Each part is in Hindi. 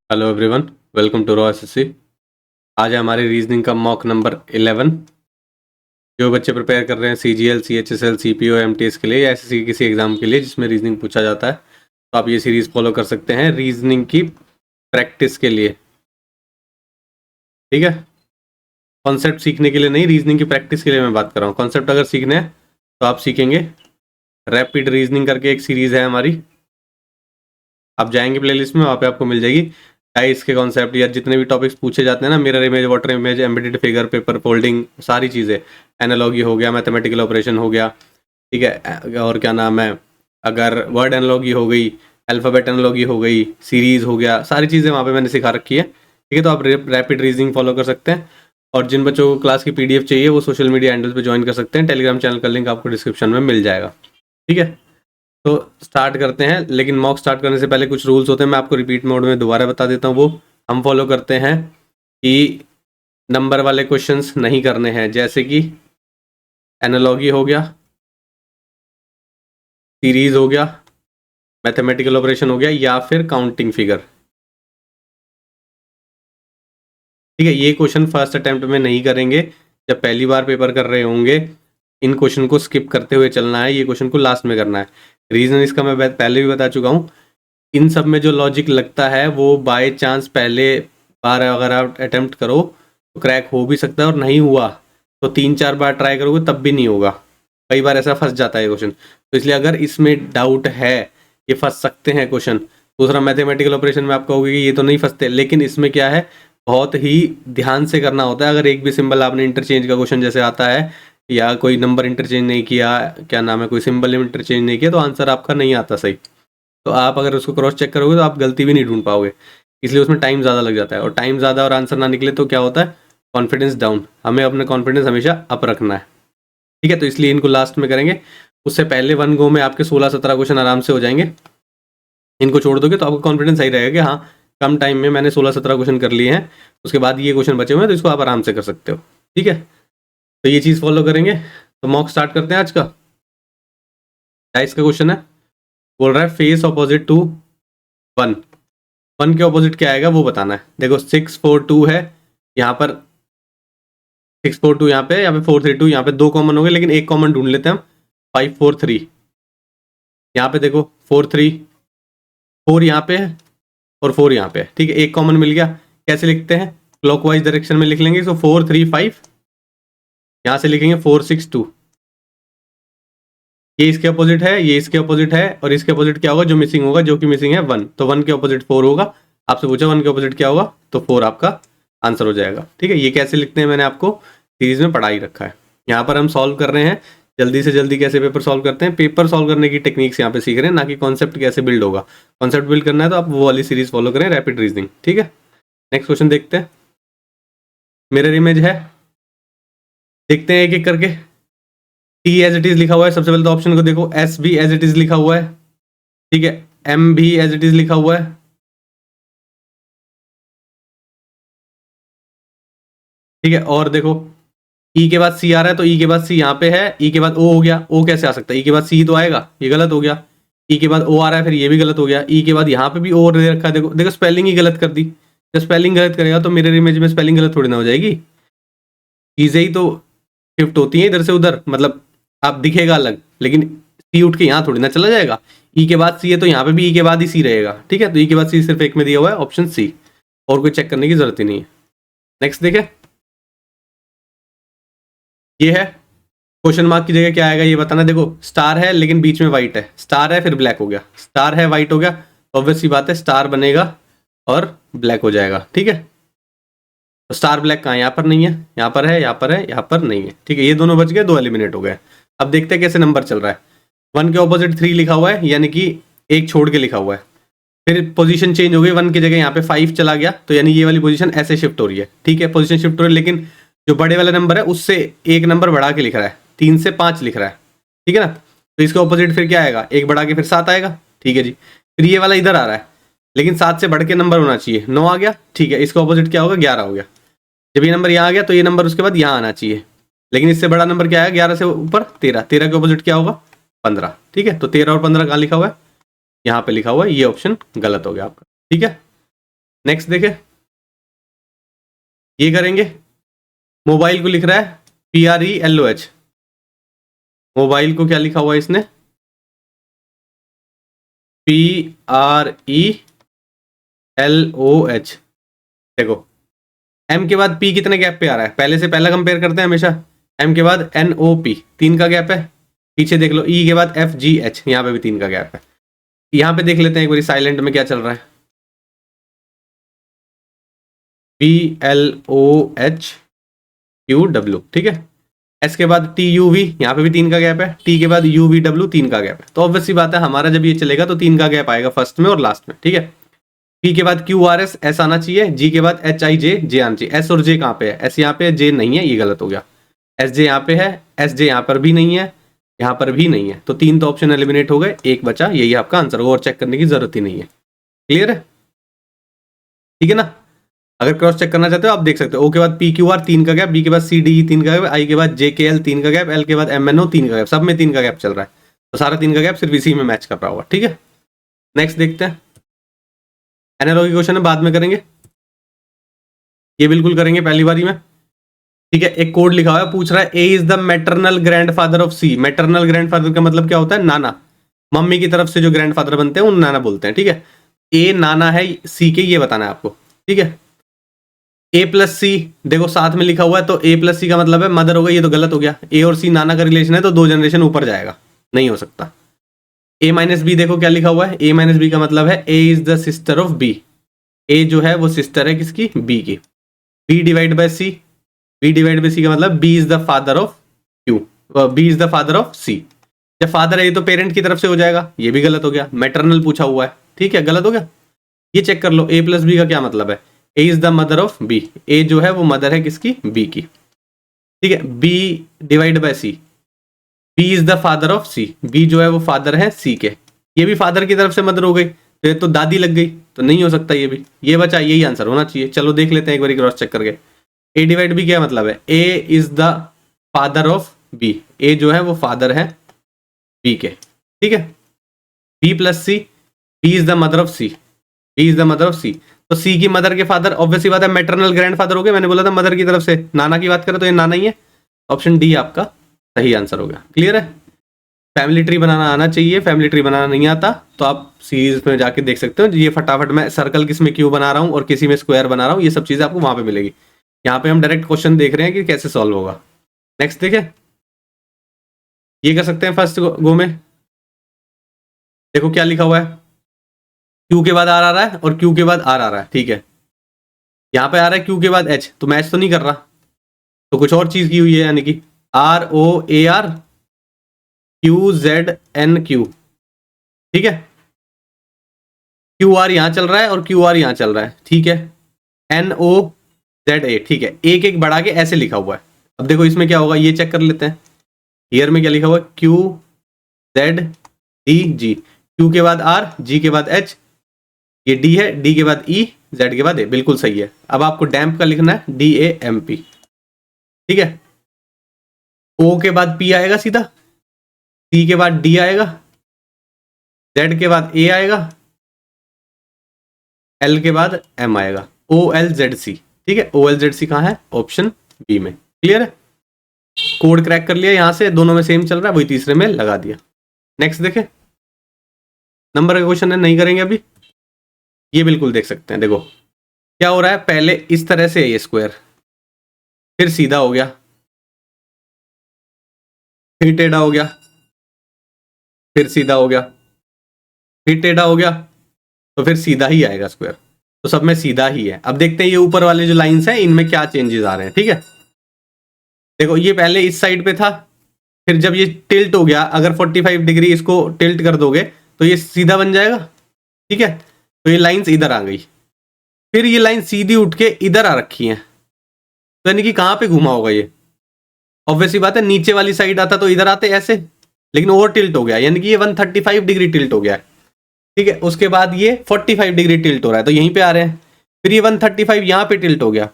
Hello everyone, welcome to raw SSC. आज है हमारी रीजनिंग का मॉक नंबर 11। जो बच्चे प्रिपेयर कर रहे हैं सीजीएल, सीएचएसएल, सीपीओ, एमटीएस के लिए या एसएससी किसी एग्जाम के लिए जिसमें रीजनिंग पूछा जाता है, तो आप ये सीरीज फॉलो कर सकते हैं रीजनिंग की प्रैक्टिस के लिए। ठीक है, कॉन्सेप्ट सीखने के लिए नहीं, रीजनिंग की प्रैक्टिस के लिए मैं बात कर रहा हूँ। कॉन्सेप्ट अगर सीखने हैं तो आप सीखेंगे रैपिड रीजनिंग करके एक सीरीज है हमारी। आप जाएंगे प्लेलिस्ट में, वहाँ पे आपको मिल जाएगी टाइप्स के कॉन्सेप्ट या जितने भी टॉपिक्स पूछे जाते हैं ना, mirror image, water image, embedded figure, paper folding, सारी चीज़ें, एनालॉगी हो गया, मैथमेटिकल ऑपरेशन हो गया, ठीक है, और क्या नाम है, अगर वर्ड एनालॉगी हो गई, अल्फ़ाबेट एनालॉगी हो गई, सीरीज हो गया, सारी चीज़ें वहाँ पे मैंने सिखा रखी है। ठीक है, तो आप रैपिड रीजनिंग फॉलो कर सकते हैं। और जिन बच्चों को क्लास की PDF चाहिए वो सोशल मीडिया हैंडल पे ज्वाइन कर सकते हैं। टेलीग्राम चैनल का लिंक आपको डिस्क्रिप्शन में मिल जाएगा। ठीक है, तो स्टार्ट करते हैं। लेकिन मॉक स्टार्ट करने से पहले कुछ रूल्स होते हैं, मैं आपको रिपीट मोड में दोबारा बता देता हूँ। वो हम फॉलो करते हैं कि नंबर वाले क्वेश्चंस नहीं करने हैं, जैसे कि एनालॉगी हो गया, सीरीज हो गया, मैथमेटिकल ऑपरेशन हो गया, या फिर काउंटिंग फिगर। ठीक है, ये क्वेश्चन फर्स्ट अटेम्प्ट में नहीं करेंगे। जब पहली बार पेपर कर रहे होंगे, इन क्वेश्चन को स्किप करते हुए चलना है, ये क्वेश्चन को लास्ट में करना है। रीज़न इसका मैं पहले भी बता चुका हूँ। इन सब में जो लॉजिक लगता है वो बाय चांस पहले बार अगर आप अटेम्प्ट करो तो क्रैक हो भी सकता है, और नहीं हुआ तो 3-4 बार ट्राई करोगे तब भी नहीं होगा। कई बार ऐसा फंस जाता है क्वेश्चन, तो इसलिए अगर इसमें डाउट है, ये फंस सकते हैं क्वेश्चन। दूसरा, मैथमेटिकल ऑपरेशन में आप कहोगे कि ये तो नहीं फंसते, लेकिन इसमें क्या है, बहुत ही ध्यान से करना होता है। अगर एक भी सिंबल आपने इंटरचेंज का क्वेश्चन जैसे आता है, या कोई नंबर इंटरचेंज नहीं किया, क्या नाम है, कोई सिंबल इंटरचेंज नहीं किया, तो आंसर आपका नहीं आता सही। तो आप अगर उसको क्रॉस चेक करोगे तो आप गलती भी नहीं ढूंढ पाओगे, इसलिए उसमें टाइम ज़्यादा लग जाता है। और टाइम ज़्यादा और आंसर ना निकले तो क्या होता है, कॉन्फिडेंस डाउन। हमें अपना कॉन्फिडेंस हमेशा अप रखना है। ठीक है, तो इसलिए इनको लास्ट में करेंगे। उससे पहले वन गो में आपके 16-17 क्वेश्चन आराम से हो जाएंगे। इनको छोड़ दोगे तो आपका कॉन्फिडेंस सही रहेगा कि हाँ, कम टाइम में मैंने 16-17 क्वेश्चन कर लिए हैं, उसके बाद ये क्वेश्चन बचे हुए हैं, तो इसको आप आराम से कर सकते हो। ठीक है, तो ये चीज़ फॉलो करेंगे। तो मॉक स्टार्ट करते हैं आज का। डाइस का क्वेश्चन है, बोल रहा है फेस ऑपोजिट टू 1। 1 के ऑपोजिट क्या आएगा वो बताना है। देखो 642 है यहाँ पर, 642 यहाँ पे 432, यहाँ पे 2 कॉमन हो गए, लेकिन एक कॉमन ढूंढ लेते हैं हम। 543 यहाँ पे, देखो 43, 4 यहाँ पे है और 4 यहाँ पे है। ठीक है, एक कॉमन मिल गया। कैसे लिखते हैं, क्लॉकवाइज डायरेक्शन में लिख लेंगे। सो 435, यहाँ से लिखेंगे 462। ये इसके अपोजिट है, ये इसके अपोजिट है, और इसके अपोजिट क्या होगा, जो मिसिंग होगा, जो कि मिसिंग है 1, तो 1 के अपोजिट 4 होगा। आपसे पूछा 1 के अपोजिट क्या होगा, तो 4 आपका आंसर हो जाएगा। ठीक है, ये कैसे लिखते हैं मैंने आपको सीरीज में पढ़ा ही रखा है। यहाँ पर हम सॉल्व कर रहे हैं, जल्दी से जल्दी कैसे पेपर सॉल्व करते हैं, पेपर सॉल्व करने की टेक्निक्स यहाँ पे सीख रहे हैं, ना कि कॉन्सेप्ट कैसे बिल्ड होगा। कॉन्सेप्ट बिल्ड करना है तो आप वो वाली सीरीज फॉलो करें, रैपिड रीजनिंग। ठीक है, नेक्स्ट क्वेश्चन देखते हैं। मिरर इमेज है, देखते हैं एक एक करके। टी एज इट इज लिखा हुआ है, सबसे पहले तो ऑप्शन को देखो, एस भी एज इट इज लिखा हुआ है। ठीक है, एम भी एज इट इज लिखा हुआ है। ठीक है, और देखो ई के बाद सी आ रहा है, तो ई के बाद सी यहाँ पे है, ई के बाद ओ हो गया। ओ कैसे आ सकता है, ई के बाद सी तो आएगा, ये गलत हो गया। ई के बाद ओ आ रहा है, फिर ये भी गलत हो गया। ई के बाद यहाँ पे भी ओ दे रखा है, देखो देखो स्पेलिंग ही गलत कर दी। जब स्पेलिंग गलत करेगा तो मिरर इमेज में स्पेलिंग गलत थोड़ी ना हो जाएगी, चीजें ही तो शिफ्ट होती हैं इधर से उधर। मतलब आप दिखेगा अलग, लेकिन सी उठ के यहाँ थोड़ी ना चला जाएगा। ई के बाद सी है तो यहाँ पे भी ई के बाद ही सी रहेगा। ठीक है, तो ई के बाद सी सिर्फ एक में दिया हुआ है, ऑप्शन सी, और कोई चेक करने की जरूरत ही नहीं है। नेक्स्ट देखें, ये है क्वेश्चन मार्क की जगह क्या आएगा ये बताना। देखो स्टार है लेकिन बीच में व्हाइट है, स्टार है फिर ब्लैक हो गया, स्टार है व्हाइट हो गया, ऑब्वियस सी बात है स्टार बनेगा और ब्लैक हो जाएगा। ठीक है, तो स्टार ब्लैक कहाँ है, यहाँ पर नहीं है, यहाँ पर है, यहाँ पर है, यहाँ पर नहीं है। ठीक है, ये दोनों बच गए, 2 एलिमिनेट हो गए। अब देखते हैं कैसे नंबर चल रहा है। 1 के ऑपोजिट 3 लिखा हुआ है, यानी कि एक छोड़ के लिखा हुआ है। फिर पोजीशन चेंज हो गई, 1 की जगह यहाँ पे 5 चला गया, तो यानी ये वाली पोजीशन ऐसे शिफ्ट हो रही है। ठीक है, पोजीशन शिफ्ट हो रही है, लेकिन जो बड़े वाला नंबर है उससे एक नंबर बढ़ा के लिख रहा है, 3 से 5 लिख रहा है। ठीक है ना, तो इसके ऑपोजिट फिर क्या आएगा, एक बढ़ा के फिर 7 आएगा। ठीक है जी, फिर ये वाला इधर आ रहा है, लेकिन 7 से बढ़ के नंबर होना चाहिए, 9 आ गया। ठीक है, इसका ऑपोजिट क्या होगा, 11 हो गया। जब ये नंबर यहाँ आ गया तो ये नंबर उसके बाद यहाँ आना चाहिए, लेकिन इससे बड़ा नंबर क्या है, 11 से ऊपर 13, 13 के ऑपोजिट क्या होगा, 15। ठीक है, तो 13 और 15 कहाँ लिखा हुआ है, यहाँ पे लिखा हुआ है, ये ऑप्शन गलत हो गया आपका। ठीक है, नेक्स्ट देखे, ये करेंगे, मोबाइल को लिख रहा है PRELOH, मोबाइल को क्या लिखा हुआ है इसने, PRELOH। देखो M के बाद P कितने गैप पे आ रहा है, पहले से पहला कंपेयर करते हैं हमेशा, M के बाद NOP 3 का गैप है, पीछे देख लो E के बाद FGH, यहाँ पे भी 3 का गैप है। यहाँ पे देख लेते हैं एक बार साइलेंट में क्या चल रहा है, PLOHQW, ठीक है। S के बाद TUV, यहाँ पे भी 3 का गैप है, T के बाद UVW 3 का गैप है। तो ऑब्वियस सी बात है हमारा जब ये चलेगा तो 3 का गैप आएगा फर्स्ट में और लास्ट में, ठीक है। P के बाद QRS S आना चाहिए, G के बाद HIJ J आना चाहिए। S और J कहाँ पे है, S यहाँ पे है, J नहीं है, ये गलत हो गया। SJ यहाँ पे है, SJ यहाँ पर भी नहीं है, यहाँ पर भी नहीं है, तो 3 तो ऑप्शन एलिमिनेट हो गए, एक बचा, यही आपका आंसर होगा और चेक करने की जरूरत ही नहीं है। क्लियर है, ठीक है ना। अगर क्रॉस चेक करना चाहते हो आप देख सकते हो, O के बाद PQR 3 का गैप, B के बाद CDE 3 का गैप, I के बाद JKL 3 का गैप, L के बाद MNO 3 का गैप, सब में 3 का गैप चल रहा है, तो सारा 3 का गैप सिर्फ इसी में मैच कर रहा होगा, ठीक है। नेक्स्ट देखते हैं, एनालॉजी क्वेश्चन है, बाद में करेंगे, ये बिल्कुल करेंगे पहली बारी में, ठीक है। एक कोड लिखा हुआ है, पूछ रहा है A is the maternal grandfather of C। Maternal grandfather का मतलब क्या होता है, नाना, मम्मी की तरफ से जो ग्रैंडफादर बनते हैं उन नाना बोलते हैं, ठीक है। A नाना है C के, ये बताना है आपको, ठीक है। A प्लस सी देखो साथ में लिखा हुआ है, तो A प्लस सी का मतलब है मदर हो गई, ये तो गलत हो गया। A और C नाना का रिलेशन है तो 2 जनरेशन ऊपर जाएगा, नहीं हो सकता। A माइनस बी देखो क्या लिखा हुआ है, A माइनस बी का मतलब है A is the sister of B। A जो है वो सिस्टर है किसकी, B की। B divide by C, B divide by C का मतलब B is the father of Q, B is the father of C। जब फादर है ये तो पेरेंट की तरफ से हो जाएगा, ये भी गलत हो गया, मैटरनल पूछा हुआ है, ठीक है, गलत हो गया। ये चेक कर लो, A प्लस बी का क्या मतलब है, A is the mother of B, A जो है वो मदर है किसकी, B की, ठीक है। B divide by C, B is the father of C, B जो है वो फादर है C के, ये भी फादर की तरफ से मदर हो गई, तो दादी लग गई, तो नहीं हो सकता ये भी, ये बचा, यही आंसर होना चाहिए। चलो देख लेते हैं एक बार क्रॉस चेक करके। A डिवाइड B क्या मतलब है, A is the father of B, A जो है वो फादर है B के, ठीक है। B plus C, B is the mother of C, B is the mother of C, तो C की मदर के फादर ऑब्वियसली बात है मैटरनल ग्रैंडफादर हो गए, मैंने बोला था मदर की तरफ से, नाना की बात करें तो ये नाना ही है, ऑप्शन डी आपका सही आंसर हो गया। क्लियर है, फैमिली ट्री बनाना आना चाहिए, फैमिली ट्री बनाना नहीं आता तो आप सीरीज में जाके देख सकते हो। ये फटाफट मैं सर्कल किस में क्यों बना रहा हूँ और किसी में स्क्वायर बना रहा हूँ, ये सब चीजें आपको वहां पे मिलेगी। यहाँ पे हम डायरेक्ट क्वेश्चन देख रहे हैं कि कैसे सॉल्व होगा। नेक्स्ट देखें, ये कर सकते हैं फर्स्ट गो में। देखो क्या लिखा हुआ है, Q के बाद R आ रहा है और Q के बाद R आ रहा है, ठीक है। यहाँ पे आ रहा है Q के बाद H, तो मैच तो नहीं कर रहा, तो कुछ और चीज की हुई है, यानी कि ROAR QZNQ, ठीक है। QR यहाँ चल रहा है और QR यहाँ चल रहा है, ठीक है। NOZA, ठीक है, एक एक बढ़ा के ऐसे लिखा हुआ है। अब देखो इसमें क्या होगा, ये चेक कर लेते हैं। ईयर में क्या लिखा हुआ है, QZDG, Q के बाद R, G के बाद H, ये D है, D के बाद E, Z के बाद A, बिल्कुल सही है। अब आपको डैम्प का लिखना है DAMP, ठीक है। O के बाद P आएगा सीधा, C के बाद D आएगा, Z के बाद A आएगा, L के बाद M आएगा, OLZC, ठीक है। OLZC कहाँ है, ऑप्शन बी में। क्लियर है, कोड क्रैक कर लिया, यहां से दोनों में सेम चल रहा है, वही तीसरे में लगा दिया। नेक्स्ट देखें, नंबर का क्वेश्चन है, नहीं करेंगे अभी। ये बिल्कुल देख सकते हैं, देखो क्या हो रहा है, पहले इस तरह से है ये स्क्वायर, फिर सीधा हो गया, फिर टेढ़ा हो गया, फिर सीधा हो गया, फिर टेढ़ा हो गया, तो फिर सीधा ही आएगा स्क्वायर, तो सब में सीधा ही है। अब देखते हैं ये ऊपर वाले जो लाइंस हैं इनमें क्या चेंजेस आ रहे हैं, ठीक है। देखो ये पहले इस साइड पे था, फिर जब ये टिल्ट हो गया, अगर 45 डिग्री इसको टिल्ट कर दोगे तो ये सीधा बन जाएगा, ठीक है। तो ये लाइंस इधर आ गई, फिर ये लाइन सीधी उठ के इधर आ रखी है, तो यानी कि कहाँ पे घुमा होगा ये, ऑब्वियसली बात है नीचे वाली साइड आता तो इधर आते ऐसे, लेकिन ओवर टिल्ट हो गया, यानी कि ये 135 डिग्री टिल्ट हो गया है, ठीक है। उसके बाद ये 45 डिग्री टिल्ट हो रहा है, तो यहीं पे आ रहे हैं, फिर ये 135 यहाँ पे टिल्ट हो गया,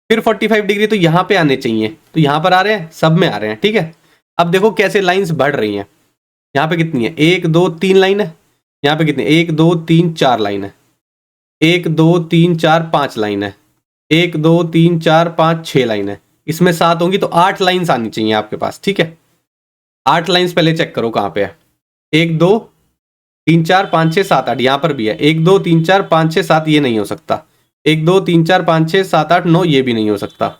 फिर 45 डिग्री तो यहाँ पे आने चाहिए, तो यहाँ पर आ रहे हैं, सब में आ रहे हैं, ठीक है। अब देखो कैसे लाइंस बढ़ रही हैं, यहाँ पे कितनी है, 1 2 3 लाइन है, यहाँ पे कितनी, 1 2 3 4 लाइन है, 1 2 3 4 5 लाइन है, 1 2 3 4 5 6 लाइन है, इसमें 7 होंगी तो 8 लाइन्स आनी चाहिए आपके पास। ठीक है, 8 लाइन्स पहले चेक करो कहाँ पे है। 1 2 3 4 5 6 7 8 यहाँ पर भी है। 1 2 3 4 5 6 7 ये नहीं हो सकता। 1 2 3 4 5 6 7 8 9 ये भी नहीं हो सकता।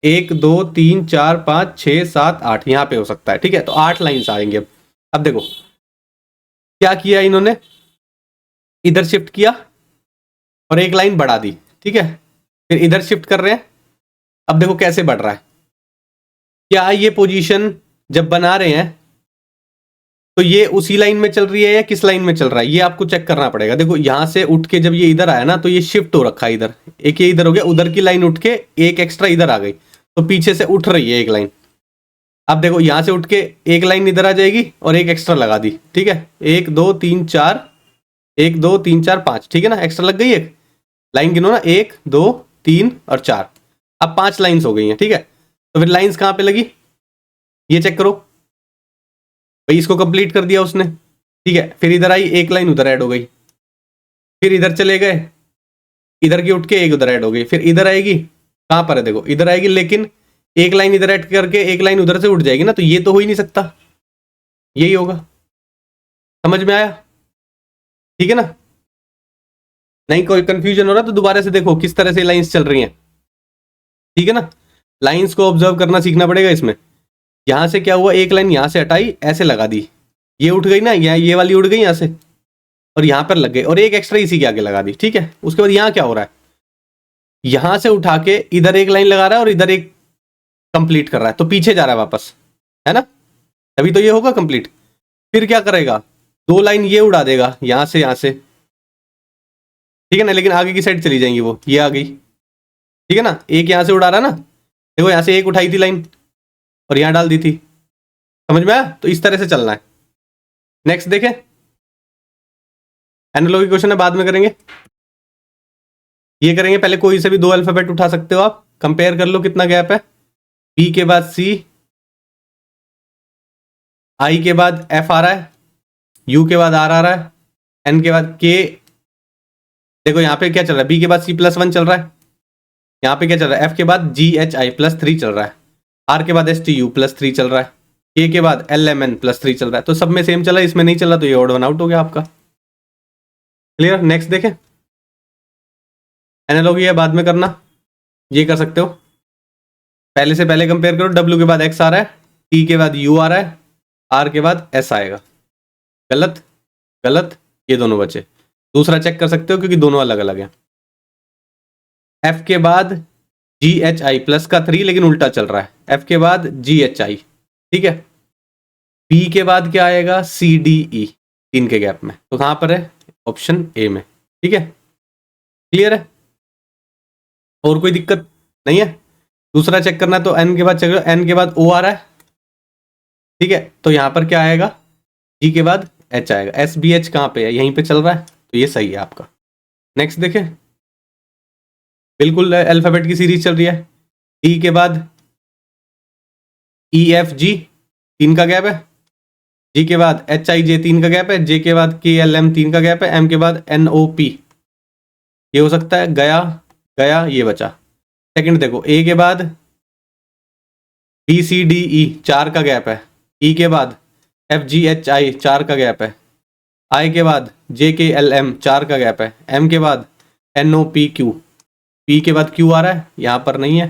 1 2 3 4 5 6 7 8 यहाँ पे हो सकता है। ठीक है, तो 8 लाइन्स आएंगे। अब देखो क्या किया इन्होंने, इधर शिफ्ट किया और एक लाइन बढ़ा दी। ठीक है, फिर इधर शिफ्ट कर रहे हैं। अब देखो कैसे बढ़ रहा है। क्या ये पोजीशन जब बना रहे हैं तो ये उसी लाइन में चल रही है या किस लाइन में चल रहा है, ये आपको चेक करना पड़ेगा। देखो यहां से उठ के जब ये इधर आया ना तो ये शिफ्ट हो रखा है इधर, एक ये इधर हो गया, उधर की लाइन उठ के एक एक्स्ट्रा इधर आ गई, तो पीछे से उठ रही है एक लाइन। अब देखो यहां से उठ के एक लाइन इधर आ जाएगी और एक एक्स्ट्रा लगा दी। ठीक है, 1 2 3 4 1 2 3 4 5, ठीक है ना, एक्स्ट्रा लग गई एक लाइन, गिनो ना, 1 2 3 और 4, अब 5 लाइन्स हो गई हैं। ठीक है, तो फिर लाइन्स कहाँ पे लगी ये चेक करो भाई, इसको कंप्लीट कर दिया उसने। ठीक है, फिर इधर आई एक लाइन उधर ऐड हो गई, फिर इधर चले गए, इधर की उठ के एक उधर ऐड हो गई, फिर इधर आएगी, कहां पर है देखो इधर आएगी, लेकिन एक लाइन इधर ऐड करके एक लाइन उधर से उठ जाएगी ना, तो ये तो हो ही नहीं सकता, यही होगा। समझ में आया? ठीक है ना, नहीं कोई कंफ्यूजन हो रहा तो दोबारा से देखो किस तरह से लाइंस चल रही हैं। ठीक है ना, लाइंस को ऑब्जर्व करना सीखना पड़ेगा इसमें। यहां से क्या हुआ, एक लाइन यहां से हटाई, ऐसे लगा दी, ये उठ गई ना, ये वाली उठ गई यहां से और यहां पर लग गई, और एक एक्स्ट्रा इसी के आगे लगा दी। ठीक है, उसके बाद यहां क्या हो रहा है, यहां से उठा के इधर एक लाइन लगा रहा है और इधर एक कंप्लीट कर रहा है, तो पीछे जा रहा है वापस, है ना, तभी तो ये होगा कंप्लीट। फिर क्या करेगा, 2 लाइन ये उड़ा देगा यहां से, ठीक है ना, लेकिन आगे की साइड चली जाएंगी वो, ये आ गई। ठीक है ना, एक यहां से उड़ा रहा है ना, देखो यहां से एक उठाई थी लाइन और यहां डाल दी थी, समझ में आया? तो इस तरह से चलना है। नेक्स्ट देखें, एनालॉजी क्वेश्चन है, बाद में करेंगे। ये करेंगे पहले, कोई से भी 2 अल्फाबेट उठा सकते हो आप, कंपेयर कर लो कितना गैप है। पी के बाद सी, आई के बाद एफ आ रहा है, यू के बाद आर आ रहा है, एन के बाद के। देखो यहाँ पे क्या चल रहा है, बी के बाद C+1 चल रहा है, यहाँ पे क्या चल रहा है, एफ के बाद GHI+3 चल रहा है, आर के बाद STU+3 चल रहा है, के के बाद LMN+3 चल रहा है। तो सब में सेम चला है, इसमें नहीं चला तो ये ऑड वन आउट हो गया आपका। क्लियर? नेक्स्ट देखें, एनालॉजी है बाद में करना, ये कर सकते हो। पहले से पहले कंपेयर करो, W के बाद X आ रहा है, T के बाद U आ रहा है, R के बाद S आएगा। गलत गलत, ये दोनों बचे। दूसरा चेक कर सकते हो क्योंकि दोनों अलग अलग हैं। F के बाद GHI+ का 3, लेकिन उल्टा चल रहा है, F के बाद GHI। ठीक है, P के बाद क्या आएगा, CDE, 3 के गैप में, तो कहां पर है, ऑप्शन ए में। ठीक है, क्लियर है, और कोई दिक्कत नहीं है? दूसरा चेक करना है तो N के बाद चेक करो, N के बाद O आ रहा है। ठीक है, तो यहां पर क्या आएगा, G के बाद H आएगा, SBH कहां पे है, यहीं पे चल रहा है, तो ये सही है आपका। नेक्स्ट देखें, बिल्कुल अल्फाबेट की सीरीज चल रही है। E के बाद EFG, 3 का गैप है, G के बाद HIJ, 3 का गैप है, J के बाद KLM, 3 का गैप है, M के बाद NOP, ये हो सकता है, गया गया, ये बचा। सेकंड देखो, A के बाद BCDE, 4 का गैप है, E के बाद FGHI, 4 का गैप है, I के बाद JKLM, 4 का गैप है, M के बाद NOPQ, P के बाद Q आ रहा है, यहाँ पर नहीं है,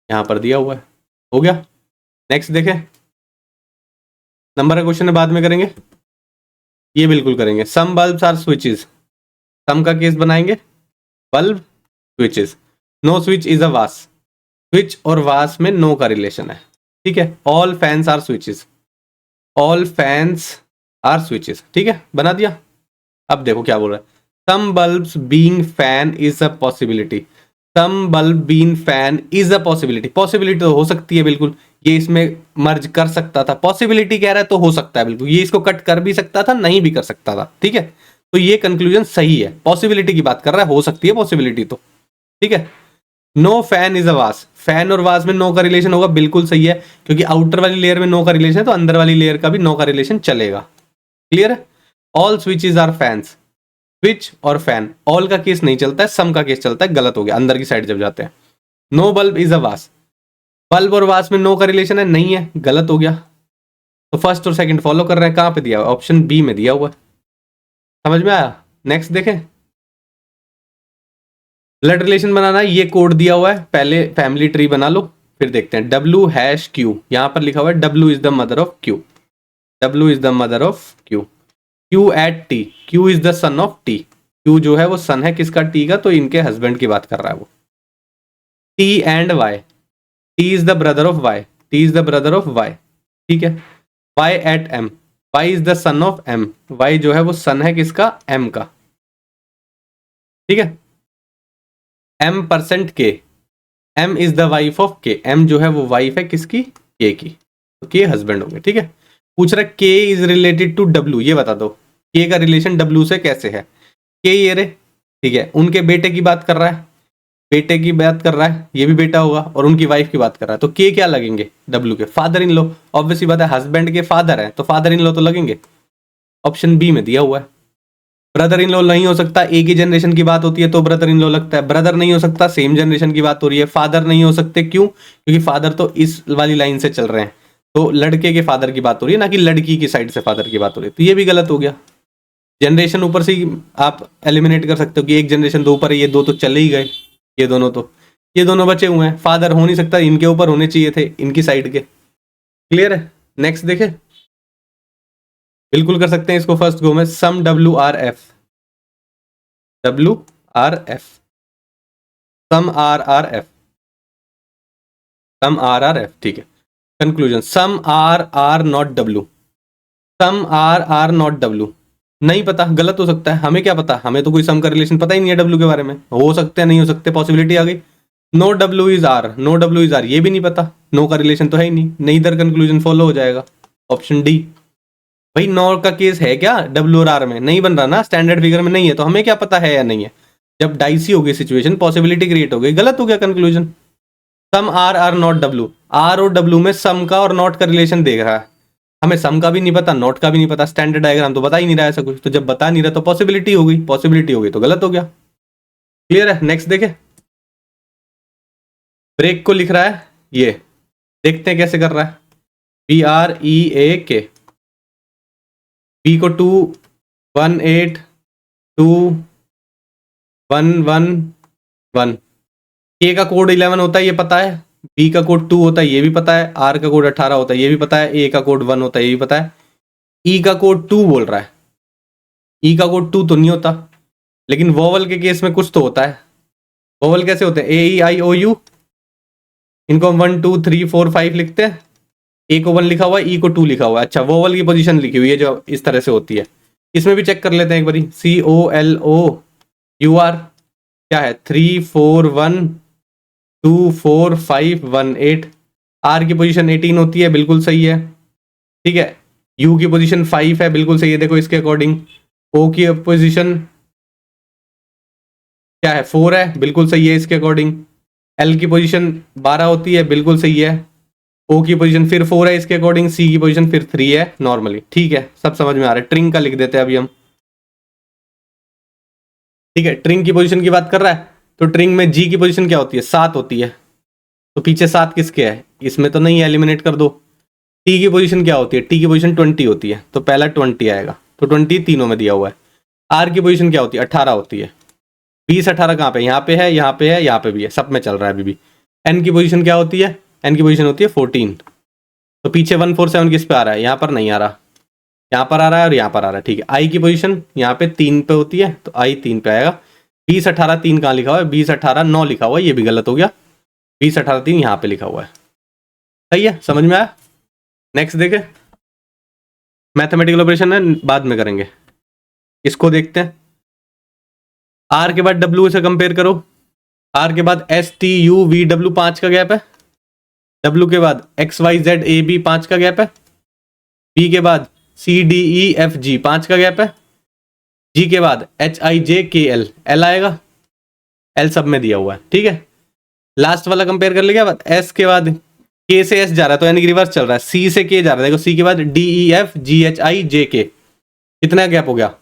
यहाँ पर दिया हुआ है। हो गया, नेक्स्ट देखें, नंबर का क्वेश्चन है, बाद में करेंगे, ये बिल्कुल करेंगे। सम बल्ब्स आर स्विचेस, सम का केस बनाएंगे, bulb switches, know switch is a वास, स्विच और वास में नो का रिलेशन है। ठीक है, all fans are switches, all fans are switches. ठीक है, बना दिया। अब देखो क्या बोल रहा है, some bulbs being fan is a possibility, some bulb being fan is a possibility, possibility तो हो सकती है बिल्कुल, ये इसमें मर्ज कर सकता था, पॉसिबिलिटी कह रहा है तो हो सकता है बिल्कुल, ये इसको कट कर भी सकता था, नहीं भी कर सकता था। ठीक है, तो ये कंक्लूजन सही है, पॉसिबिलिटी की बात कर रहा है, हो सकती है पॉसिबिलिटी तो। ठीक है, नो फैन इज अ वास, फैन और वास में नो का रिलेशन होगा, बिल्कुल सही है, क्योंकि आउटर वाली लेयर में नो का रिलेशन है तो अंदर वाली लेयर का भी नो का रिलेशन चलेगा। क्लियर है, all switches are fans, switch और फैन, ऑल का केस नहीं चलता है, सम का केस चलता है, गलत हो गया अंदर की साइड जब जाते हैं। नो बल्ब इज अ वास, बल्ब और वास में नो का रिलेशन है, नहीं है, गलत हो गया। तो फर्स्ट और सेकंड फॉलो कर रहे हैं, कहां पे दिया हुआ, ऑप्शन बी में दिया हुआ है। समझ में आया? नेक्स्ट देखें, ब्लड रिलेशन बनाना है, ये कोड दिया हुआ है, पहले फैमिली ट्री बना लो फिर देखते हैं। W#Q, यहां पर लिखा हुआ है W is the mother of Q, W is the mother of Q। Q at T, Q is the son of T, Q जो है वो सन है किसका, T का, तो इनके हस्बैंड की बात कर रहा है वो। T and Y, T is the brother of Y, T is the brother of Y, ठीक है। Y at M, Y is the son of M, Y जो है वो सन है किसका, M का, ठीक है। M% K, M is the wife of K, M जो है वो वाइफ है किसकी, K की, तो K हस्बैंड हो गए, ठीक है। पूछ रहा है K is related to W, ये बता दो K का रिलेशन W से कैसे है। K ये रे, ठीक है, उनके बेटे की बात कर रहा है, बेटे की बात कर रहा है, ये भी बेटा होगा, और उनकी वाइफ की बात कर रहा है, तो K क्या लगेंगे W के, फादर इन लॉ, ऑब्वियसली बात है, हस्बैंड के फादर है तो फादर इन लॉ तो लगेंगे, ऑप्शन बी में दिया हुआ है। ब्रदर इन लॉ नहीं हो सकता, एक ही जनरेशन की बात होती है तो ब्रदर इन लॉ लगता है, ब्रदर नहीं हो सकता, सेम जनरेशन की बात हो रही है, फादर नहीं हो सकते, क्यों, क्योंकि फादर तो इस वाली लाइन से चल रहे हैं, तो लड़के के फादर की बात हो रही है, ना कि लड़की की साइड से फादर की बात हो रही है, तो ये भी गलत हो गया। जनरेशन ऊपर से ही आप एलिमिनेट कर सकते हो कि एक जनरेशन दो ऊपर है, ये दो तो चले ही गए, ये दोनों तो, ये दोनों बचे हुए हैं, फादर हो नहीं सकता, इनके ऊपर होने चाहिए थे, इनकी साइड के। क्लियर है? नेक्स्ट देखे, बिल्कुल कर सकते हैं इसको फर्स्ट गो में। सम WRF, WRF, सम RRF, सम RRF, ठीक है। Conclusion, some R not W, some R not W, नहीं पता, गलत हो सकता है, हमें क्या पता, हमें तो कोई सम का रिलेशन पता ही नहीं है W के बारे में, हो सकते हैं नहीं हो सकते, पॉसिबिलिटी आ गई। No W is R, no W is R, ये भी नहीं पता, नो का रिलेशन तो है ही नहीं, नहीं इधर कंक्लूजन फॉलो हो जाएगा, ऑप्शन डी। भाई नो का केस है क्या W और R में, नहीं बन रहा ना, स्टैंडर्ड फिगर में नहीं है, तो हमें क्या पता है या नहीं है। जब डाइसी हो गई सिचुएशन, पॉसिबिलिटी क्रिएट हो गई, गलत हो गया conclusion. Some R not W, R और W में सम का और नॉट का रिलेशन देख रहा है, हमें सम का भी नहीं पता, नॉट का भी नहीं पता, स्टैंडर्ड डायग्राम तो बता ही नहीं रहा है ऐसा कुछ, तो जब बता नहीं रहा तो पॉसिबिलिटी हो गई, पॉसिबिलिटी हो गई तो गलत हो गया। क्लियर है? नेक्स्ट देखे, ब्रेक को लिख रहा है ये, देखते हैं कैसे कर रहा है। BREAK, B को 2 1 8 2 1 1 1, K का कोड 11 होता है ये पता है, B का कोड 2 होता है ये भी पता है, R का कोड 18 होता है ये भी पता है, A का कोड 1 होता है ये भी पता है, E का कोड 2 बोल रहा है, E का कोड 2 तो नहीं होता, लेकिन वोवल के केस में कुछ तो होता है। वोवल कैसे होते हैं, AEIOU, इनको हम 1 2 3 4 5 लिखते हैं, A को 1 लिखा हुआ है, E को 2 लिखा हुआ है, अच्छा वोवल की पोजीशन लिखी हुई है जो इस तरह से होती है, इसमें भी चेक कर लेते हैं एक बारी। COLOUR क्या है, 3 4 1 2 4 5 1 8, R की पोजीशन 18 होती है, बिल्कुल सही है, ठीक है। U की पोजीशन 5 है, बिल्कुल सही है, देखो इसके अकॉर्डिंग। O की पोजीशन क्या है, 4 है, बिल्कुल सही है इसके अकॉर्डिंग। L की पोजीशन 12 होती है, बिल्कुल सही है। O की पोजीशन फिर 4 है इसके अकॉर्डिंग, C की पोजीशन फिर 3 है नॉर्मली, ठीक है, सब समझ में आ रहा है। ट्रिंग का लिख देते हैं अभी हम, ठीक है। ट्रिंग की पोजीशन की बात कर रहा है, तो ट्रिंग में G की पोजीशन क्या होती है, 7 होती है, तो पीछे 7 किसके है, इसमें तो नहीं है, एलिमिनेट कर दो। T की पोजीशन क्या होती है, T की पोजीशन 20 होती है, तो पहला 20 आएगा, तो 20 तीनों में दिया हुआ है। R की पोजीशन क्या होती है, 18 होती है, 20 18 कहाँ पे, यहाँ पे है, यहाँ पे है, यहाँ पे भी है, सब में चल रहा है अभी भी। N की पोजीशन क्या होती है, N की पोजीशन होती है 14, तो पीछे 147 किस पे आ रहा है, यहाँ पर नहीं आ रहा, यहाँ पर आ रहा है और यहाँ पर आ रहा है, ठीक है। I की पोजीशन यहाँ पे 3 पे होती है, तो I 3 पे आएगा। 20 18 3 कहाँ लिखा हुआ है, 20 18 9 लिखा हुआ है, ये भी गलत हो गया, 20 18 3 यहाँ पे लिखा हुआ है, सही है, समझ में आया। नेक्स्ट देखे, मैथमेटिकल ऑपरेशन है, बाद में करेंगे, इसको देखते हैं। R के बाद W से कंपेयर करो, R के बाद STUVW 5 का गैप है, W के बाद XYZAB 5 का गैप है, B के बाद CDEFG 5 का गैप है, G के बाद HIJKL L आएगा, L सब में दिया हुआ है, ठीक है। लास्ट वाला कंपेयर कर लिया, बाद S के बाद K से S जा रहा है, तो यानी कि रिवर्स चल रहा है, C से K जा रहा है, देखो C के बाद DEFGHIJK, कितना गैप हो गया,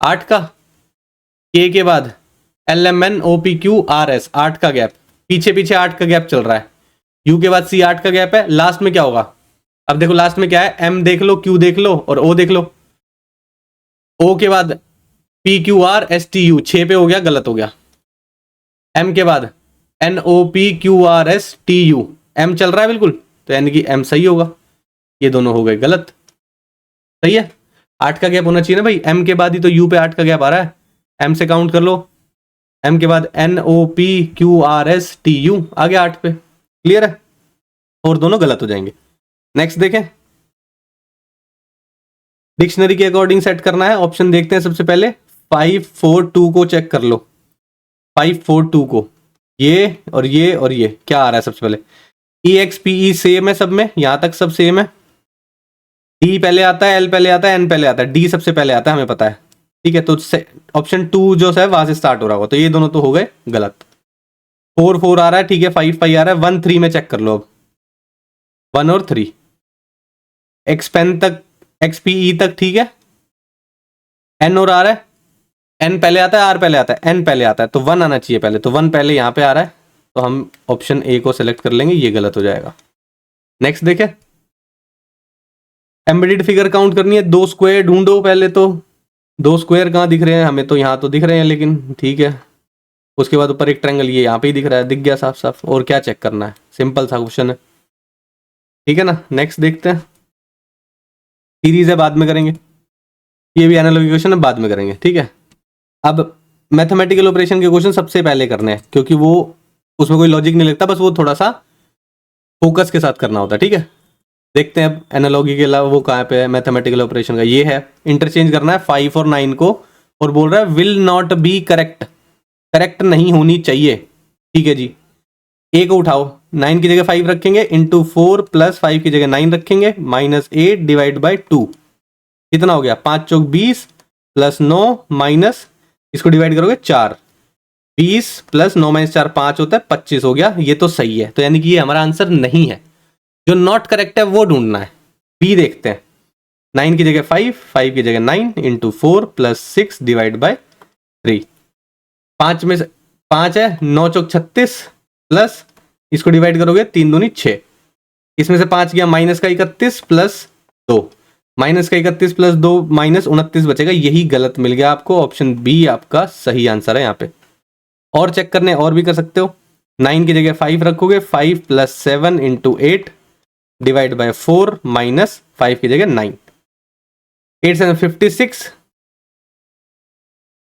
8 का, के बाद LMN OPQ RS 8 का गैप, पीछे पीछे 8 का गैप चल रहा है। U के बाद C 8 का गैप है, लास्ट में क्या होगा? अब देखो लास्ट में क्या है, M देख लो, Q देख लो और O देख लो। O के बाद PQRSTU 6 पे हो गया, गलत हो गया। M के बाद NOPQRSTU, M चल रहा है बिल्कुल, तो यानी कि M सही होगा। ये दोनों हो गए गलत, सही है। 8 का गैप होना चाहिए ना भाई, M के बाद ही तो U पे 8 का गैप आ रहा है, M से काउंट कर लो। M के बाद NOPQRSTU आ गया 8 पे, क्लियर है, और दोनों गलत हो जाएंगे। नेक्स्ट देखें, डिक्शनरी के अकॉर्डिंग सेट करना है। ऑप्शन देखते हैं सबसे पहले, 542 को चेक कर लो। 542 को, ये और ये और ये क्या आ रहा है सबसे पहले? EXPE सेम है सब में, यहां तक सब सेम है। D पहले आता है, L पहले आता है, N पहले आता है, D सबसे पहले आता है, हमें पता है, ठीक है। तो ऑप्शन 2 जो है वहां से स्टार्ट हो रहा होगा, तो ये दोनों तो हो गए गलत। 4 4 आ रहा है, ठीक है, 5 5 आ रहा है, 1 3 में चेक कर लो अब, 1 और 3। XPEN तक, XPE तक ठीक है, N और R है, N पहले आता है, R पहले आता है, N पहले आता है, तो 1 आना चाहिए पहले, तो 1 पहले यहाँ पे आ रहा है, तो हम ऑप्शन A को सिलेक्ट कर लेंगे, ये गलत हो जाएगा। नेक्स्ट देखें, एम्बेडेड फिगर काउंट करनी है, 2 स्क्वायर ढूंढो पहले। तो 2 स्क्वायर कहाँ दिख रहे हैं हमें? तो यहाँ तो दिख रहे हैं, लेकिन ठीक है। उसके बाद ऊपर एक ट्रायंगल, ये यहाँ पे ही दिख रहा है, दिख गया साफ साफ, और क्या चेक करना है, सिंपल सा क्वेश्चन है, ठीक है ना। नेक्स्ट देखते हैं, सीरीज है बाद में करेंगे, ये भी एनालॉजी क्वेश्चन है, बाद में करेंगे, ठीक है। अब मैथमेटिकल ऑपरेशन के क्वेश्चन सबसे पहले करने हैं, क्योंकि वो उसमें कोई लॉजिक नहीं लगता, बस वो थोड़ा सा फोकस के साथ करना होता है, ठीक है। देखते हैं अब एनालॉजी के अलावा वो कहाँ पे है मैथमेटिकल ऑपरेशन का, ये है। इंटरचेंज करना है 5 और 9 को, और बोल रहा है will not be correct, correct नहीं होनी चाहिए, ठीक है जी। ए को उठाओ, 9 की जगह 5 रखेंगे, इंटू 4 प्लस 5 की जगह 9 रखेंगे, -8 डिवाइड बाई 2, कितना हो गया? 5 चौक 20 प्लस 9 माइनस, इसको डिवाइड करोगे 4, 20 प्लस 9 माइनस 4 5 होता है, 25 हो गया। ये तो सही है, तो यानी कि ये हमारा आंसर नहीं है। जो नॉट करेक्ट है वो ढूंढना है। बी देखते हैं, 9 की जगह 5, 5 की जगह 9, इंटू 4 प्लस 6 डिवाइड बाई 3, 5 में से 5 है, 9 चौक 36 प्लस, इसको डिवाइड करोगे 3 दूनी 6, इसमें से 5 गया माइनस का 31 प्लस 2, माइनस का 31 प्लस 2 माइनस 29 बचेगा, यही गलत मिल गया आपको। ऑप्शन बी आपका सही आंसर है यहाँ पे। और चेक करने और भी कर सकते हो, 9 की जगह 5 रखोगे, 5 plus 7 into 8 divide by 4 minus 5 की जगह 9, 8 7 56,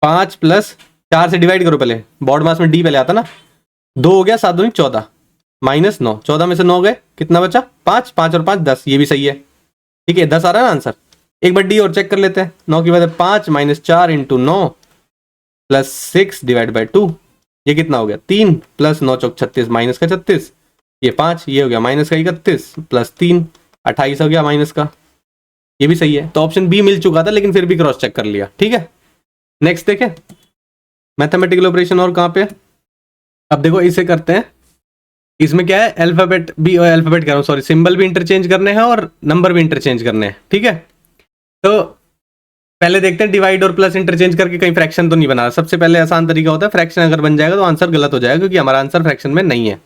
5 प्लस 4 से डिवाइड करो पहले, बॉड मास में डी पहले आता ना, 2 हो गया, 7 दूनी 14 माइनस 9, 14 में से 9 गए, कितना बचा? 5, 5 और 5 10, ये भी सही है, ठीक है, 10 आ रहा है ना आंसर। एक बार डी और चेक कर लेते हैं, 9 की वजह 5 minus 4 into 9 plus 6 divide by 2, ये कितना हो गया? 3 प्लस 9 चौक 36 माइनस का 36, ये 5, ये हो गया माइनस का 31 प्लस 3 28 हो गया माइनस का, ये भी सही है। तो ऑप्शन बी मिल चुका था, लेकिन फिर भी क्रॉस चेक कर लिया, ठीक है। नेक्स्ट देखें, मैथमेटिकल ऑपरेशन और कहाँ पे? अब देखो इसे करते हैं, इसमें क्या है, अल्फाबेट भी, अल्फाबेट कह रहा हूँ सॉरी, सिंबल भी इंटरचेंज करने हैं और नंबर भी इंटरचेंज करने हैं, ठीक है। तो पहले देखते हैं, डिवाइड और प्लस इंटरचेंज करके कहीं फ्रैक्शन तो नहीं बना रहा। सबसे पहले आसान तरीका होता है, फ्रैक्शन अगर बन जाएगा तो आंसर गलत हो जाएगा, क्योंकि हमारा आंसर फ्रैक्शन में नहीं है।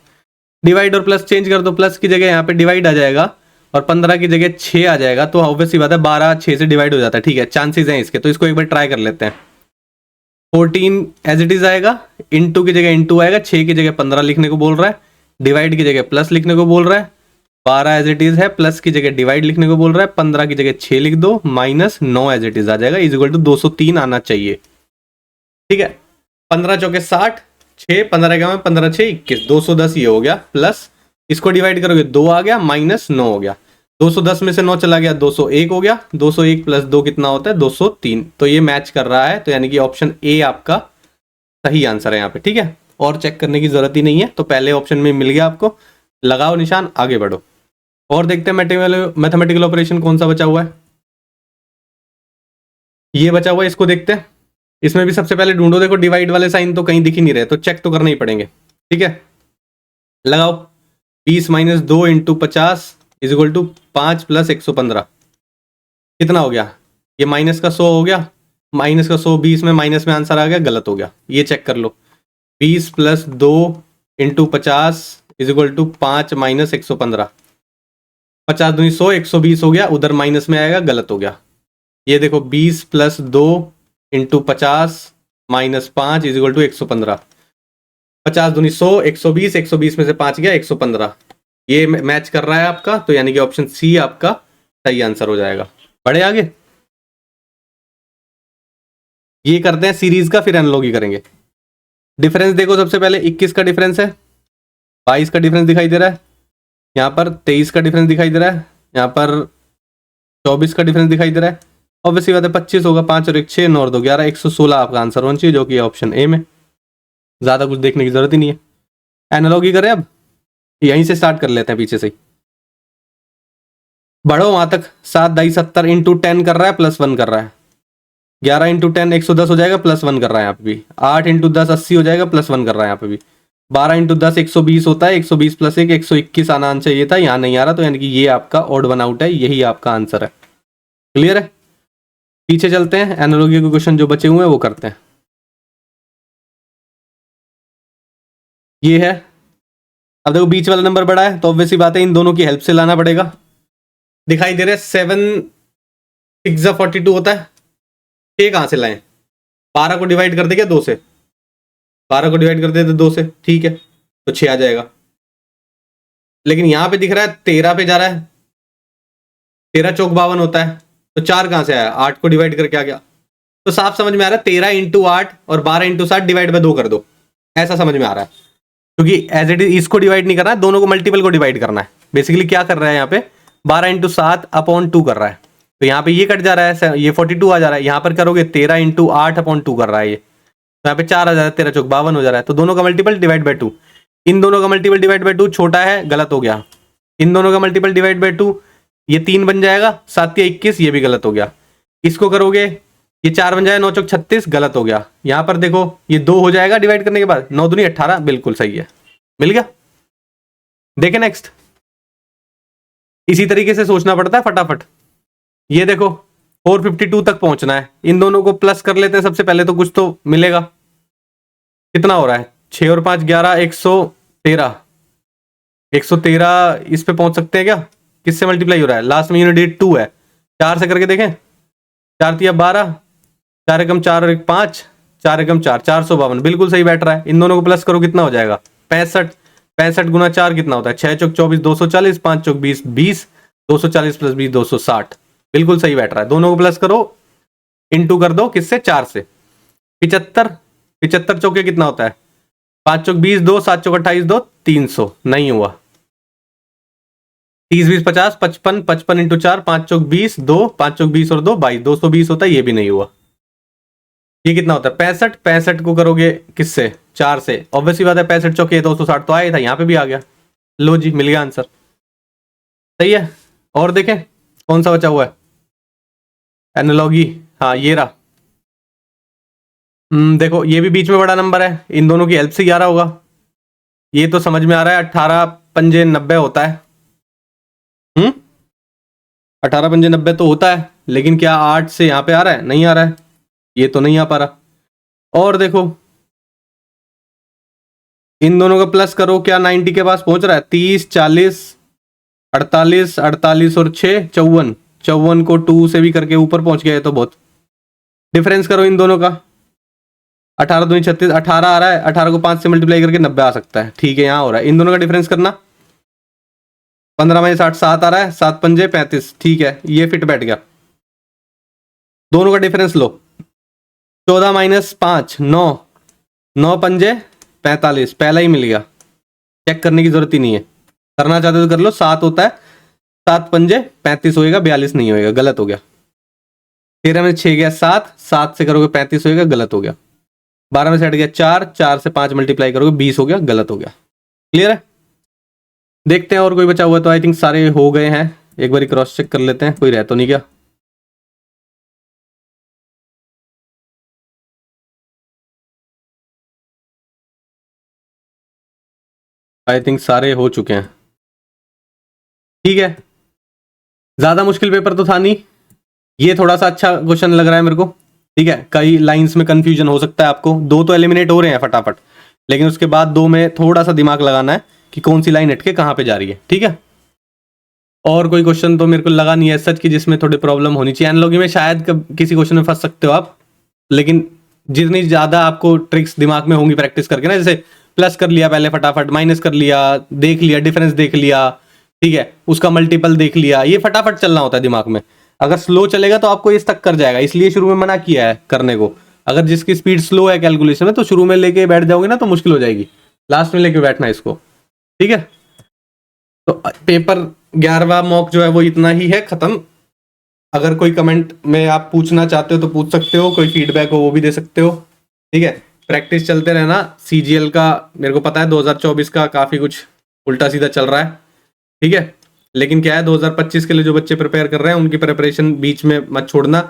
डिवाइड और प्लस चेंज कर दो, प्लस की जगह यहाँ पे डिवाइड आ जाएगा और 15 की जगह 6 आ जाएगा, तो ऑब्वियस सी बात है 12 6 से डिवाइड हो जाता है, ठीक है, चांसेस हैं इसके। तो इसको एक बार ट्राई कर लेते हैं, 14 एज इट इज आएगा, इंटू की जगह इंटू आएगा, 6 की जगह 15 लिखने को बोल रहा है, डिवाइड की जगह प्लस लिखने को बोल रहा है, 12 एज इट इज है, प्लस की जगह डिवाइड लिखने को बोल रहा है, 15 की जगह 6 लिख दो, माइनस 9 एज इट इज आ जाएगा, इज इक्वल टू 203 आना चाहिए, ठीक है। 15 चौके 60, 6 15 का 15 6 21, 210 ये हो गया, प्लस इसको डिवाइड करोगे 2 आ गया, माइनस 9 हो गया, 210 में से 9 चला गया, 201 हो गया, 201 प्लस 2 कितना होता है? 203। तो ये मैच कर रहा है, तो यानी कि ऑप्शन ए आपका सही आंसर है यहाँ पे, ठीक है। और चेक करने की जरूरत ही नहीं है, तो पहले ऑप्शन में मिल गया आपको, लगाओ निशान, आगे बढ़ो। और देखते हैं मैथमेटिकल ऑपरेशन कौन सा बचा हुआ है, ये बचा हुआ है, इसको देखते हैं। इसमें भी सबसे पहले ढूंढो, देखो डिवाइड वाले साइन तो कहीं दिख ही नहीं रहे, तो चेक तो करने ही पड़ेंगे, ठीक है। लगाओ, 20 minus 2 into 50 is equal to 5 plus 115, कितना हो गया? ये माइनस का 100 हो गया, माइनस का 100, 20 में माइनस में आंसर आ गया, गलत हो गया। ये चेक कर लो, 20 plus 2 into 50 is equal to 5 minus 115। 50 दूनी 100, 120 हो गया, उधर माइनस में आएगा, गलत हो गया। ये देखो 20 plus 2 into 50 minus 5 is equal to 115। 50 दूनी 100, 120, 120 में से 5 गया 115। ये मैच कर रहा है आपका, तो यानी कि ऑप्शन सी आपका सही आंसर हो जाएगा। बढ़े आगे, ये करते हैं सीरीज का, फिर एनालॉजी करेंगे। डिफरेंस देखो, सबसे पहले 21 का डिफरेंस है, 22 का डिफरेंस दिखाई दे रहा है, यहाँ पर 23 का डिफरेंस दिखाई दे रहा है, यहाँ पर 24 का डिफरेंस दिखाई दे रहा है। ऑब्वियसली बात है 25 होगा, 5 और 1 6, 9 और 2 11, 116 आपका आंसर होना चाहिए, जो कि ऑप्शन ए में। ज़्यादा कुछ देखने की जरूरत ही नहीं है। एनालॉजी करें अब, यहीं से स्टार्ट कर लेते हैं पीछे से ही। बढ़ो वहां तक। 7 दाई 70 इंटू 10 कर रहा है, प्लस 1 कर रहा है। 11 इंटू 10 110 हो जाएगा, प्लस 1 कर रहा है यहाँ पे भी। 8 इंटू 10 80 हो जाएगा, प्लस 1 कर रहा है यहाँ पे भी। 12 इंटू 10 120 होता है, 120 प्लस 1 121 आना आंसर ये था, यहाँ नहीं आ रहा, तो यानी कि ये आपका ऑड वन आउट है, यही आपका आंसर है। क्लियर है? पीछे चलते हैं, एनालॉजी के क्वेश्चन जो बचे हुए हैं वो करते हैं। ये है, अब देखो बीच वाला नंबर बड़ा है, तो ऑब्वियसली बात है इन दोनों की हेल्प से लाना पड़ेगा। दिखाई दे रहा है 7 6 42 होता है, 6 कहां से लाएं? 12 को डिवाइड कर दे क्या 2 से? 12 को डिवाइड कर देते 2 से, ठीक है, तो 6 आ जाएगा। लेकिन यहां पे दिख रहा है 13 पे जा रहा है, 13 चौक 52 होता है, तो 4 कहां से आया? 8 को डिवाइड करके आ गया। तो साफ समझ में आ रहा है 13 इंटू 8 और 12 इंटू 7 डिवाइड बाय 2 कर दो, ऐसा समझ में आ रहा है। क्योंकि एज इट इज इसको डिवाइड नहीं करना है, दोनों को मल्टीपल को डिवाइड करना है। बेसिकली क्या कर रहा है यहाँ पे, 12 इंटू 7 अपॉन 2 कर रहा है, तो यहाँ पे ये कट जा रहा है, ये 42 आ जा रहा है। यहाँ पर करोगे 13 इंटू 8 अपॉन 2 कर रहा है ये, तो यहाँ पे 4 आ जा रहा है, 13 चौक 52 हो जा रहा है। तो दोनों का मल्टीपल डिवाइड बाय 2, इन दोनों का मल्टीपल डिवाइड बाय 2 छोटा है, गलत हो गया। इन दोनों का मल्टीपल डिवाइड बाय 2, ये 3 बन जाएगा, 7 या 21, ये भी गलत हो गया। इसको करोगे, ये 4 बन जाएगा, 9 चौक 36, गलत हो गया। यहाँ पर देखो ये 2 हो जाएगा डिवाइड करने के बाद, 9 दूनी 18, बिल्कुल सही है, मिल गया। देखें नेक्स्ट, इसी तरीके से सोचना पड़ता है फटाफट। ये देखो 452 तक पहुंचना है, इन दोनों को प्लस कर लेते हैं सबसे पहले, तो कुछ तो मिलेगा। कितना हो रहा है? 6 और 5 11, 113। 113 इस पे पहुंच सकते हैं क्या? किससे मल्टीप्लाई हो रहा है? लास्ट में यूनिट 2 है, 4 से करके देखें। 4 तिया 12, 4 एकम 4 और 1 5, 4 एकम 4, 452, बिल्कुल सही बैठ रहा है। इन दोनों को प्लस करो, कितना हो जाएगा? 65। 65 गुना 4 कितना होता है? 6 चौक 24, 240, 5 चौक 20 20, 240 प्लस 20 260, बिल्कुल सही बैठ रहा है। दोनों को प्लस करो, इंटू कर दो, किससे? 4 से। 75, 75 चौके कितना होता है? 5 चौक 20 2, 7 चौक 28 2, 300, नहीं हुआ। 30 20 50, 55, 55 इंटू 4, 5 चौक 20 2, 5 चौक 20 और 2 22, 220 होता है, ये भी नहीं हुआ। ये कितना होता है? 65। 65 को करोगे किससे? 4 से। ऑब्वियसली बात है 65 चौके 260 तो आया था, यहाँ पे भी आ गया। लो जी, मिल गया आंसर, सही है। और देखें कौन सा बचा हुआ है एनालॉजी, हाँ ये रहा। देखो ये भी बीच में बड़ा नंबर है, इन दोनों की हेल्प से 11 होगा, ये तो समझ में आ रहा है। 18 पंजे 90 होता है, 18 पंजे 90 तो होता है, लेकिन क्या 8 से यहाँ पे आ रहा है? नहीं आ रहा है, ये तो नहीं आ पा रहा। और देखो इन दोनों का प्लस करो, क्या 90 के पास पहुंच रहा है? 30 40 48, 48 और 6 54, 54 को 2 से भी करके ऊपर पहुंच गया है, तो बहुत। डिफरेंस करो इन दोनों का, 18 दूनी 36, 18 आ रहा है, 18 को 5 से मल्टीप्लाई करके 90 आ सकता है, ठीक है, यहाँ हो रहा है। इन दोनों का डिफरेंस करना, 15 में 60 7 आ रहा है, 7 पंजे 35, ठीक है, ये फिट बैठ गया। दोनों का डिफरेंस लो, 14 माइनस 5 9, 9 पंजे 45, पहला ही मिल गया, चेक करने की जरूरत ही नहीं है। करना चाहते तो कर लो, 7 होता है, 7 पंजे 35 होएगा, 42 नहीं होएगा, गलत हो गया। 13 में 6 गया 7, 7 से करोगे 35 होएगा, गलत हो गया। 12 में से हट गया 4, 4 से 5 मल्टीप्लाई करोगे 20 हो गया, गलत हो गया। क्लियर है? देखते हैं और कोई बचा हुआ है, तो आई थिंक सारे हो गए हैं, एक बार क्रॉस चेक कर लेते हैं, कोई रह तो नहीं गया। आई थिंक सारे हो चुके हैं, ठीक है। ज्यादा मुश्किल पेपर तो था नहीं, ये थोड़ा सा अच्छा क्वेश्चन लग रहा है मेरे को, ठीक है, कई लाइंस में कंफ्यूजन हो सकता है आपको, 2 तो एलिमिनेट हो रहे हैं फटाफट, लेकिन उसके बाद 2 में थोड़ा सा दिमाग लगाना है कि कौन सी लाइन हटके कहाँ पे जा रही है। ठीक है, और कोई क्वेश्चन तो मेरे को लगा नहीं है सच की जिसमें थोड़ी प्रॉब्लम होनी चाहिए। एनालॉजी में शायद किसी क्वेश्चन में फंस सकते हो आप, लेकिन जितनी ज़्यादा आपको ट्रिक्स दिमाग में होंगी प्रैक्टिस करके ना, जैसे प्लस कर लिया पहले फटाफट, माइनस कर लिया, देख लिया, डिफरेंस देख लिया, ठीक है, उसका मल्टीपल देख लिया, ये फटाफट चलना होता है दिमाग में। अगर स्लो चलेगा तो आपको ये स्टक कर जाएगा, इसलिए शुरू में मना किया है करने को। अगर जिसकी स्पीड स्लो है कैलकुलेशन में, तो शुरू में लेके बैठ जाओगे ना तो मुश्किल हो जाएगी, लास्ट में लेके बैठना इसको। ठीक है, तो पेपर 11वां मॉक जो है वो इतना ही है, खत्म। अगर कोई कमेंट में आप पूछना चाहते हो तो पूछ सकते हो, कोई फीडबैक हो वो भी दे सकते हो। ठीक है, प्रैक्टिस चलते रहना। सीजीएल का मेरे को पता है 2024 का काफ़ी कुछ उल्टा सीधा चल रहा है, ठीक है, लेकिन क्या है 2025 के लिए जो बच्चे प्रिपेयर कर रहे हैं उनकी प्रिपरेशन बीच में मत छोड़ना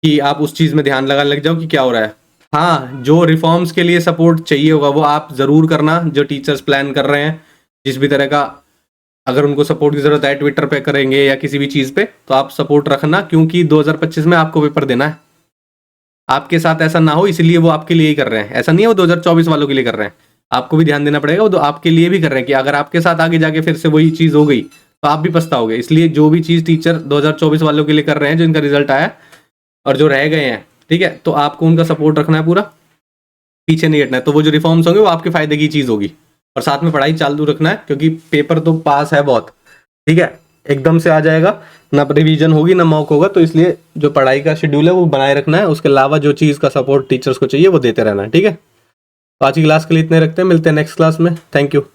कि आप उस चीज़ में ध्यान लगाने लग जाओ कि क्या हो रहा है। हाँ, जो रिफॉर्म्स के लिए सपोर्ट चाहिए होगा वो आप ज़रूर करना, जो टीचर्स प्लान कर रहे हैं जिस भी तरह का, अगर उनको सपोर्ट की ज़रूरत है ट्विटर पे करेंगे या किसी भी चीज़ पे, तो आप सपोर्ट रखना, क्योंकि 2025 में आपको पेपर देना है। आपके साथ ऐसा ना हो इसलिए वो आपके लिए ही कर रहे हैं, ऐसा नहीं है वो 2024 वालों के लिए कर रहे हैं। आपको भी ध्यान देना पड़ेगा, वो तो आपके लिए भी कर रहे हैं कि अगर आपके साथ आगे जाके फिर से वही चीज़ हो गई तो आप भी पछताओगे। इसलिए जो भी चीज़ टीचर 2024 वालों के लिए कर रहे हैं, जो इनका रिजल्ट आया और जो रह गए हैं, ठीक है, तो आपको उनका सपोर्ट रखना है पूरा, पीछे नहीं हटना है। तो वो जो रिफॉर्म्स होंगे वो आपके फायदे की चीज़ होगी, और साथ में पढ़ाई चालू रखना है, क्योंकि पेपर तो पास है बहुत, ठीक है, एकदम से आ जाएगा, ना रिवीजन होगी ना मॉक होगा, तो इसलिए जो पढ़ाई का शेड्यूल है वो बनाए रखना है। उसके अलावा जो चीज़ का सपोर्ट टीचर्स को चाहिए वो देते रहना है। ठीक है, तो आज की क्लास के लिए इतने रखते हैं, मिलते हैं नेक्स्ट क्लास में। Thank you.